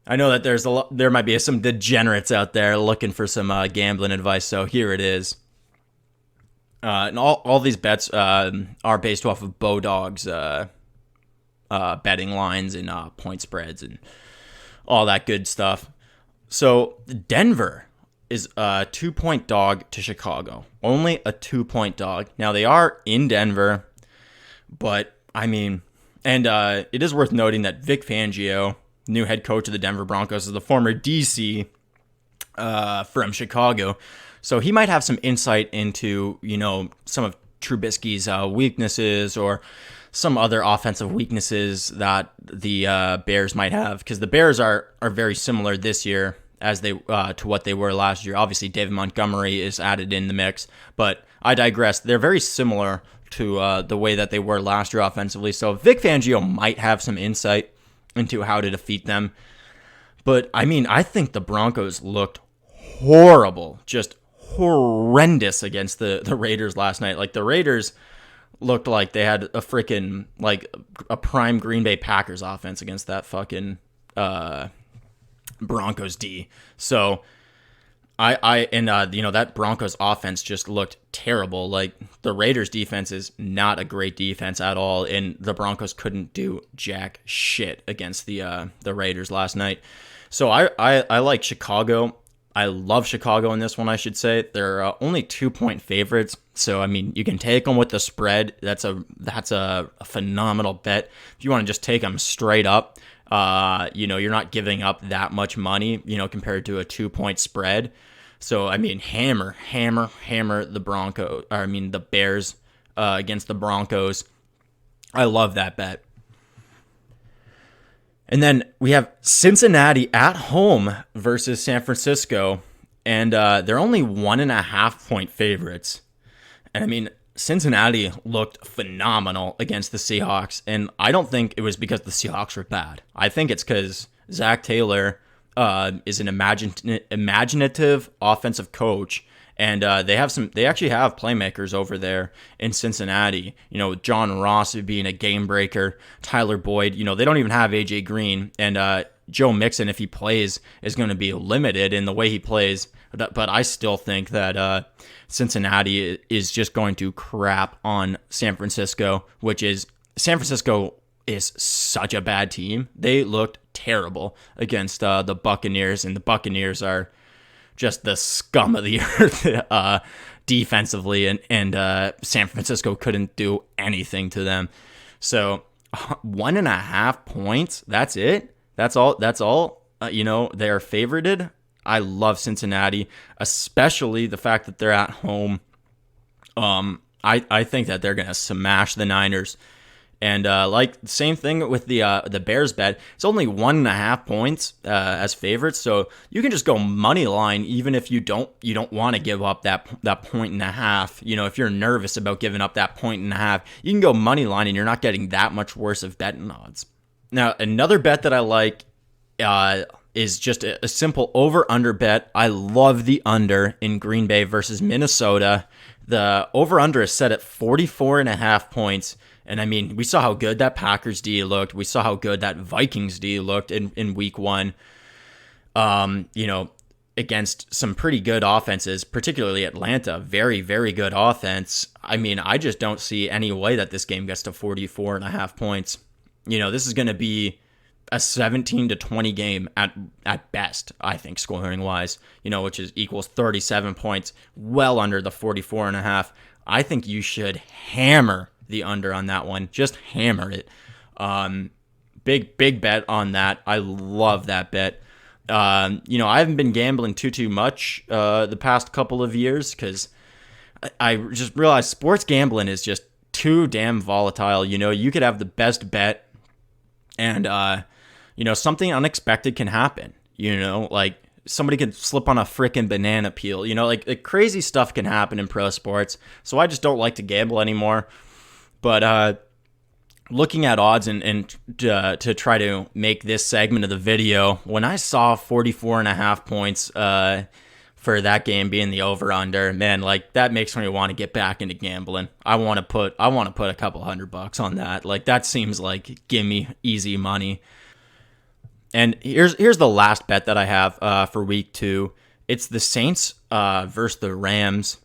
I know that there might be some degenerates out there looking for some gambling advice, so here it is. And all these bets are based off of Bodog's betting lines and point spreads and all that good stuff. So Denver is a 2-point dog to Chicago. Only a 2-point dog. Now they are in Denver, but I mean, and it is worth noting that Vic Fangio, new head coach of the Denver Broncos, is the former DC from Chicago. So he might have some insight into, some of Trubisky's weaknesses or some other offensive weaknesses that the Bears might have, because the Bears are very similar this year as they to what they were last year. Obviously, David Montgomery is added in the mix, but I digress. They're very similar to the way that they were last year offensively. So Vic Fangio might have some insight into how to defeat them. But I mean, I think the Broncos looked horrible, just horrendous against the Raiders last night. Like, the Raiders looked like they had a freaking, like, a prime Green Bay Packers offense against that fucking Broncos D. So that Broncos offense just looked terrible. Like, the Raiders defense is not a great defense at all, and the Broncos couldn't do jack shit against the Raiders last night. So I like Chicago. I love Chicago in this one, I should say. They're only 2-point favorites, so I mean, you can take them with the spread. That's a phenomenal bet. If you want to just take them straight up, you're not giving up that much money, compared to a 2-point spread. So I mean, hammer the Bears against the Broncos. I love that bet. And then we have Cincinnati at home versus San Francisco, and they're only 1.5-point favorites. And I mean, Cincinnati looked phenomenal against the Seahawks, and I don't think it was because the Seahawks were bad. I think it's because Zach Taylor is an imaginative offensive coach, and they actually have playmakers over there in Cincinnati. John Ross being a game breaker, Tyler Boyd. They don't even have AJ Green, and Joe Mixon, if he plays, is going to be limited in the way he plays. But I still think that Cincinnati is just going to crap on San Francisco, San Francisco is such a bad team. They looked terrible against the Buccaneers, and the Buccaneers are just the scum of the earth defensively, and San Francisco couldn't do anything to them. So 1.5 points, that's it. That's all. They're favorited. I love Cincinnati, especially the fact that they're at home. I think that they're gonna smash the Niners. And same thing with the Bears bet. It's only 1.5 points as favorites, so you can just go money line even if you don't want to give up that 1.5. If you're nervous about giving up that 1.5, you can go money line, and you're not getting that much worse of betting odds. Now, another bet that I like is just a simple over/under bet. I love the under in Green Bay versus Minnesota. The over/under is set at 44.5 points. And I mean, we saw how good that Packers D looked. We saw how good that Vikings D looked in week one, against some pretty good offenses, particularly Atlanta. Very, very good offense. I mean, I just don't see any way that this game gets to 44.5 points. This is going to be a 17-20 game at best, I think, scoring wise, which equals 37 points, well under the 44.5. I think you should hammer the under on that one. Just hammer it. Big bet on that. I love that bet. I haven't been gambling too much the past couple of years because I just realized sports gambling is just too damn volatile. You could have the best bet and something unexpected can happen. Like somebody could slip on a freaking banana peel. Like crazy stuff can happen in pro sports. So I just don't like to gamble anymore. But looking at odds and to try to make this segment of the video, when I saw 44.5 points for that game being the over/under, man, like that makes me want to get back into gambling. I want to put a couple $100 on that. Like that seems like gimme easy money. And here's the last bet that I have for week 2. It's the Saints versus the Rams.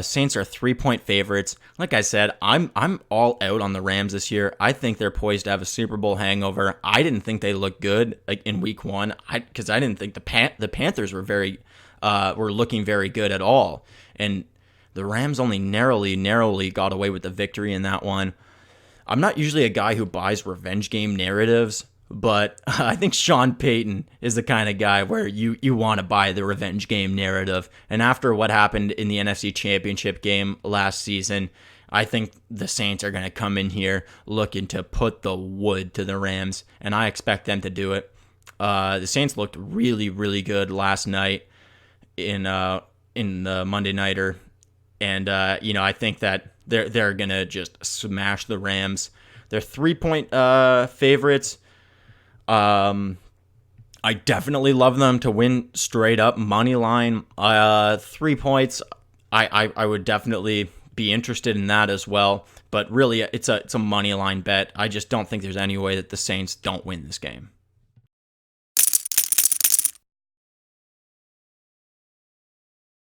Saints are 3-point favorites. Like I said, I'm all out on the Rams this year. I think they're poised to have a Super Bowl hangover. I didn't think they looked good like in week 1, because I didn't think the Panthers were were looking very good at all. And the Rams only narrowly got away with the victory in that one. I'm not usually a guy who buys revenge game narratives, but I think Sean Payton is the kind of guy where you want to buy the revenge game narrative. And after what happened in the NFC Championship game last season, I think the Saints are going to come in here looking to put the wood to the Rams, and I expect them to do it. The Saints looked really, really good last night in the Monday Nighter, and I think that they're going to just smash the Rams. They're 3-point favorites. I definitely love them to win straight up money line. 3 points. I would definitely be interested in that as well. But really, it's a money line bet. I just don't think there's any way that the Saints don't win this game.